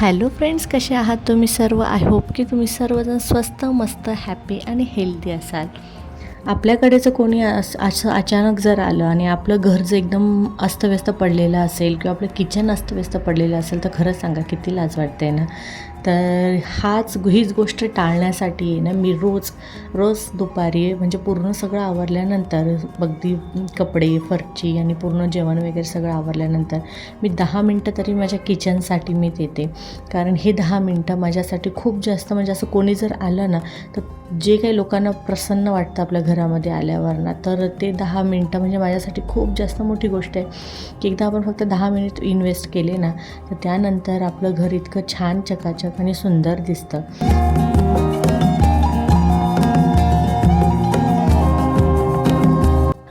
Hello friends, कसे आहात तुम्ही सर्व? आय होप की तुम्ही सर्वजण स्वस्त, मस्त, हॅपी आणि हेल्दी असाल. आपल्याकडेचं कोणी असं अचानक जर आलं आणि आपलं घर जर एकदम अस्तव्यस्त पडलेलं असेल किंवा आपलं किचन अस्तव्यस्त पडलेलं असेल तर खरंच सांगा किती लाज वाटते ना. तर हीच गोष्ट टाळण्यासाठी आहे ना मी रोज दुपारी म्हणजे पूर्ण सगळं आवरल्यानंतर अगदी कपडे, फरची आणि पूर्ण जेवण वगैरे सगळं आवरल्यानंतर मी 10 मिनटं तरी माझ्या किचनसाठी मी देते. कारण हे 10 मिनटं माझ्यासाठी खूप जास्त म्हणजे असं कोणी जर आलं ना तर जे काही लोकांना प्रसन्न वाटतं आपल्या घरामध्ये आल्यावर ना, तर ते 10 मिनटं म्हणजे माझ्यासाठी खूप जास्त मोठी गोष्ट आहे की एकदा आपण फक्त 10 मिनिट इन्व्हेस्ट केले ना तर त्यानंतर आपलं घर इतकं छान चकाचक आणि सुंदर दिसतं.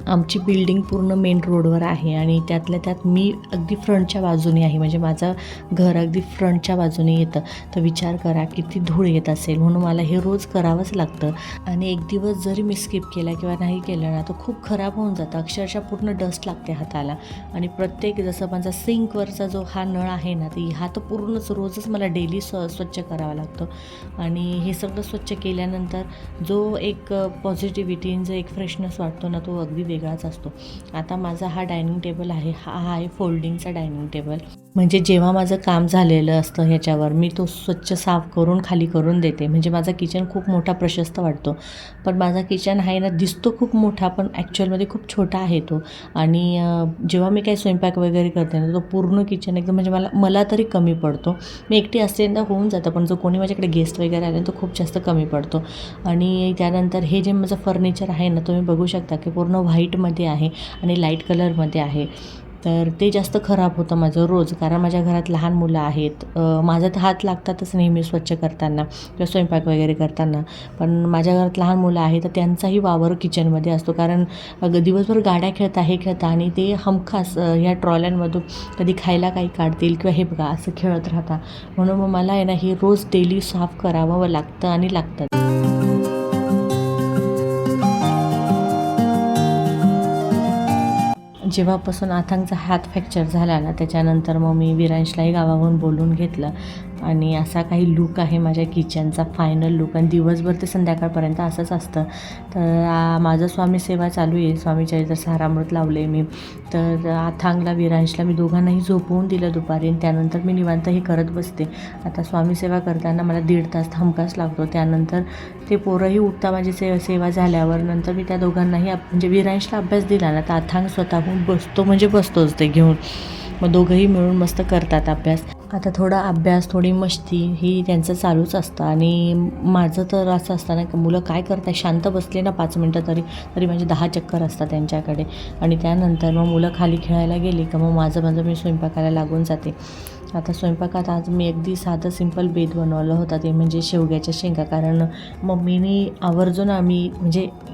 आमची बिल्डिंग पूर्ण मेन रोडवर आहे आणि त्यातल्या त्यात मी अगदी फ्रंटच्या बाजूने आहे, म्हणजे माझं घर अगदी फ्रंटच्या बाजूने येतं. तर विचार करा किती धूळ येत असेल, म्हणून मला हे रोज करावंच लागतं. आणि एक दिवस जरी मी स्किप केला किंवा नाही केलं ना तर खूप खराब होऊन जातं, अक्षरशः पूर्ण डस्ट लागते हाताला. आणि प्रत्येक जसं माझा सिंकवरचा जो हा नळ आहे ना तर हा तर पूर्णच रोजच मला डेली स्वच्छ करावा लागतो. आणि हे सगळं स्वच्छ केल्यानंतर जो एक पॉझिटिव्हिटी जो एक फ्रेशनेस वाटतो ना तो अगदी वेगळाच असतो. आता माझा हा डायनिंग टेबल आहे, हा आहे फोल्डिंगचा डायनिंग टेबल. म्हणजे जेव्हा माझं काम झालेलं असतं ह्याच्यावर मी तो स्वच्छ साफ करून खाली करून देते. म्हणजे माझा किचन खूप मोठा प्रशस्त वाटतो. पण माझा किचन आहे ना दिसतो खूप मोठा, पण ॲक्च्युअलमध्ये खूप छोटा आहे तो. आणि जेव्हा मी काही स्वयंपाक वगैरे करते ना तो पूर्ण किचन एकदम म्हणजे मला तरी कमी पडतो. मी एकटी असते ना होऊन जातं, पण जो कोणी माझ्याकडे गेस्ट वगैरे आले तो खूप जास्त कमी पडतो. आणि त्यानंतर हे जे माझं फर्निचर आहे ना तुम्ही बघू शकता की पूर्ण व्हाईटमध्ये आहे आणि लाईट कलरमध्ये आहे. तर ते जास्त खराब होतं माझं रोज, कारण माझ्या घरात लहान मुलं आहेत. माझा तर हात लागतातच नेहमी स्वच्छ करताना किंवा स्वयंपाक वगैरे करताना. पण माझ्या घरात लहान मुलं आहेत तर त्यांचाही वावर किचनमध्ये असतो, कारण दिवसभर गाड्या खेळता हे खेळता आणि ते हमखास ह्या ट्रॉल्यांमधून कधी खायला काही काढतील किंवा हे बघा असं खेळत राहता. म्हणून मग मला आहे ना हे रोज डेली साफ करावं लागतं आणि लागतं. जेव्हापासून अथांगचा हात फ्रॅक्चर झाला ना त्याच्यानंतर मग मी विरांशलाही गावाहून बोलून घेतलं आणि असा काही लूक आहे माझ्या किचनचा फायनल लूक. आणि दिवसभर ते संध्याकाळपर्यंत असंच असतं. तर माझं स्वामी सेवा चालू आहे, स्वामी चरित्र सारामृत लावले मी. तर अथांगला विरांशला मी दोघांनाही झोपवून दिलं दुपारी आणि त्यानंतर मी निवांत हे करत बसते. आता स्वामी सेवा करताना मला 1.5 तास हमखास लागतो. त्यानंतर ते पोरंही उठता माझी सेवा झाल्यावर. नंतर मी त्या दोघांनाही म्हणजे विरांशला अभ्यास दिला ना तर अथांग स्वतःहून बसतोच ते घेऊन. मग दोघंही मिळून मस्त करतात अभ्यास. आता थोडा अभ्यास थोडी मस्ती ही त्यांचं चालूच असतं. आणि माझं तर असं असतं ना की मुलं काय करतात शांत बसले ना 5 मिनटं तरी माझे 10 चक्कर असतात त्यांच्याकडे. आणि त्यानंतर मग मुलं खाली खेळायला गेली का मग माझं मी स्वयंपाकाला लागून जाते. आता स्वयंपाकात आज मी अगदी साधं सिंपल बेत बनवलं होता, ते म्हणजे शेवग्याच्या शेंगा. कारण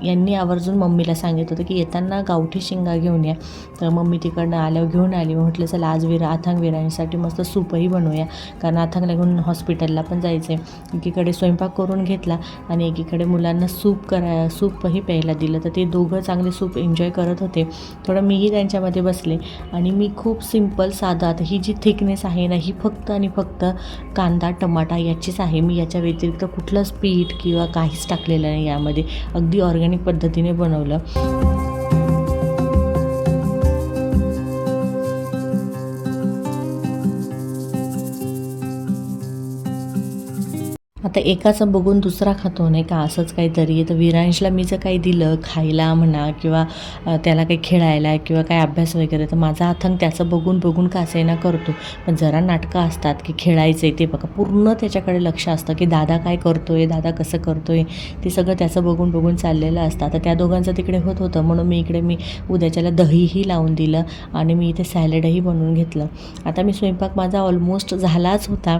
यांनी आवर्जून मम्मीला सांगितलं होतं की येताना गावठी शेंगा घेऊन या. तर मम्मी तिकडनं आल्यावर घेऊन आली. म्हटलं चला आज अथांग विरांसाठी मस्त सूपही बनवूया, कारण अथांगला घेऊन हॉस्पिटलला पण जायचं आहे. एकीकडे स्वयंपाक करून घेतला आणि एकीकडे मुलांना सूपही प्यायला दिलं. तर ते दोघं चांगले सूप एन्जॉय करत होते. थोडं मीही त्यांच्यामध्ये बसले आणि मी खूप सिंपल साधं, आता ही जी थिकनेस आहे ना ही फक्त आणि फक्त कांदा टमाटा याचीच आहे. मी याच्या व्यतिरिक्त कुठलंच पीठ किंवा काहीच टाकलेलं नाही यामध्ये. अगदी ऑर्गॅनिक पद्धतीने बनवलं. आता एकाचं बघून दुसरा खातो नाही का, असंच काहीतरी. तर विरांशला मी जर काही दिलं खायला म्हणा किंवा त्याला काही खेळायला किंवा काही अभ्यास वगैरे तर माझा अथंग त्याचं बघून का असेना करतो. पण जरा नाटकं असतात की खेळायचं आहे ते बघा पूर्ण त्याच्याकडे लक्ष असतं की दादा काय करतोय, दादा कसं करतोय, ते सगळं त्याचं बघून चाललेलं असतं. आता त्या दोघांचं तिकडे होतं म्हणून मी उद्याच्याला दहीही लावून दिलं आणि मी इथे सॅलडही बनवून घेतलं. आता स्वयंपाक माझा ऑलमोस्ट झालाच होता,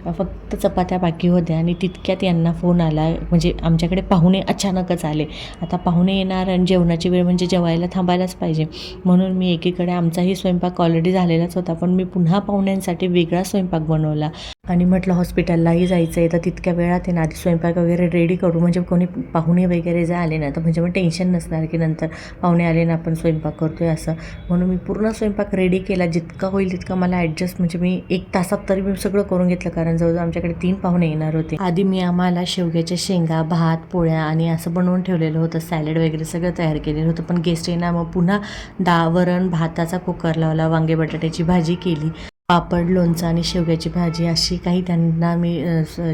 फक्त चपात्या बाकी होत्या. आणि तितक्यात यांना फोन आला, म्हणजे आमच्याकडे पाहुणे अचानकच आले. आता पाहुणे येणार आणि जेवणाची वेळ म्हणजे जेवायला थांबायलाच पाहिजे. म्हणून मी एकीकडे आमचाही स्वयंपाक ऑलरेडी झालेलाच होता, पण मी पुन्हा पाहुण्यांसाठी वेगळा स्वयंपाक बनवला. आणि म्हटलं हॉस्पिटललाही जायचं आहे तर तितक्या वेळात आहे ना आधी स्वयंपाक वगैरे रेडी करू, म्हणजे कोणी पाहुणे वगैरे जर आले ना तर म्हणजे मग टेन्शन नसणार की नंतर पाहुणे आले ना आपण स्वयंपाक करतो आहे असं. म्हणून मी पूर्ण स्वयंपाक रेडी केला, जितका होईल तितका मला ॲडजस्ट, म्हणजे मी 1 तासात तरी मी सगळं करून घेतलं, कारण जवळजवळ आमच्याकडे 3 पाहुणे येणार होते. आधी मी आम्हाला शेवग्याच्या शेंगा, भात, पोळ्या आणि असं बनवून ठेवलेलं होतं, सॅलड वगैरे सगळं तयार केलेलं होतं. पण गेस्ट येणार मग पुन्हा वरण भाताचा कुकर लावला, वांगे बटाट्याची भाजी केली, पापड, लोणचं आणि शेवग्याची भाजी अशी काही त्यांना मी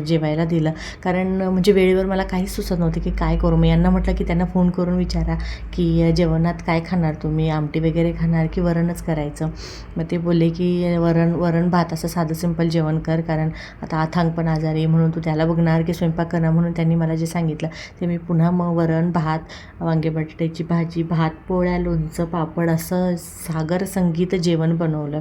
जेवायला दिलं. कारण म्हणजे वेळेवर मला काहीच सुचत नव्हते की काय करू. मी यांना म्हटलं की त्यांना फोन करून विचारा की जेवणात काय खाणार तुम्ही, आमटी वगैरे खाणार की वरणच करायचं. मग ते बोलले की वरण भात असं साधं सिंपल जेवण कर, कारण आता अथांग पण आजारी आहे म्हणून तू त्याला बघणार की स्वयंपाक करणार. म्हणून त्यांनी मला जे सांगितलं ते मी पुन्हा मग वरण भात, वांगे बटाट्याची भाजी, भात, पोळ्या, लोणचं, पापड असं सागर संगीत जेवण बनवलं.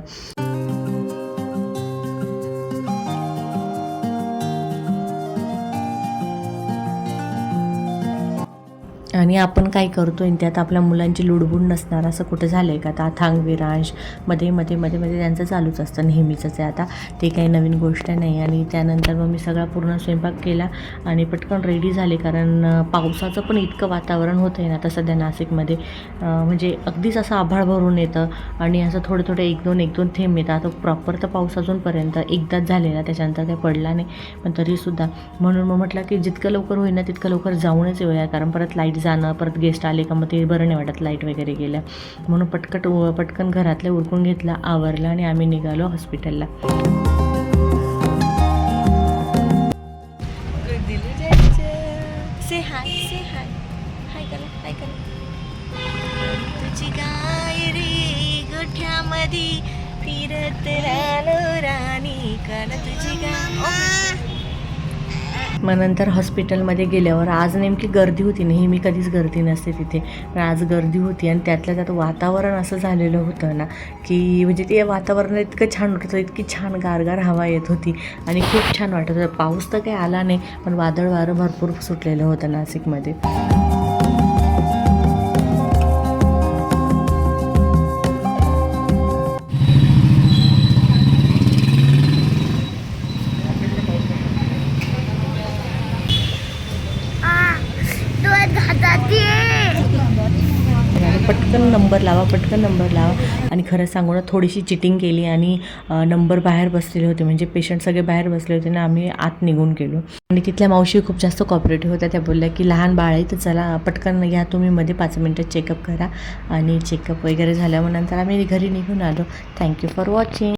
आणि आपण काय करतो आहे त्यात आपल्या मुलांची लुडबुड नसणार असं कुठं झालं आहे का? आता अथांग, विरांश मध्ये त्यांचं चालूच असतं, नेहमीचंच आहे. आता ते काही नवीन गोष्ट नाही. आणि त्यानंतर मग मी सगळा पूर्ण स्वयंपाक केला आणि पटकन रेडी झाले, कारण पावसाचं पण इतकं वातावरण होतं आहे ना आता सध्या नाशिकमध्ये, म्हणजे अगदीच असं आभाळ भरून येतं आणि असं थोडं एक दोन थेंब येतं. आता प्रॉपर तर पाऊस अजूनपर्यंत एकदाच झालेला, त्याच्यानंतर काही पडला नाही, पण तरीसुद्धा म्हणून मग म्हटलं की जितकं लवकर होईल ना तितकं लवकर जाऊनच येऊया, कारण परत लाईट जाणं, परत गेस्ट आले का मग ते बरं नाही वाटत लाईट वगैरे गेल्या. म्हणून पटकन घरातले उरकून घेतलं, आवरलं आणि आम्ही निघालो हॉस्पिटलला. तुझी गाय रे गोठ्यामध्ये फिरत रानो राणी कान तुझी गाय. मग नंतर हॉस्पिटलमध्ये गेल्यावर आज नेमकी गर्दी होती, नेहमी कधीच गर्दी नसते तिथे, पण आज गर्दी होती. आणि त्यातल्या त्यात वातावरण असं झालेलं होतं ना की म्हणजे ते वातावरण इतकं छान वाटत होतं, इतकी छान गारगार हवा येत होती आणि खूप छान वाटत होतं. पाऊस तर काही आला नाही, पण वादळ वारं भरपूर सुटलेलं होतं नाशिकमध्ये. पटकन नंबर लावा. आणि खरं सांगू ना थोडीशी चिटिंग केली आणि नंबर बाहेर बसलेले होते, म्हणजे पेशंट सगळे बाहेर बसले होते ना, आम्ही आत निघून गेलो. आणि तिथल्या मावशी खूप जास्त कॉपरेटिव्ह होत्या. त्या बोलल्या की लहान बाळ आहे तर चला पटकन या तुम्ही मध्ये 5 मिनटं चेकअप करा. आणि चेकअप वगैरे झाल्यावर नंतर आम्ही घरी निघून आलो. Thank you for watching.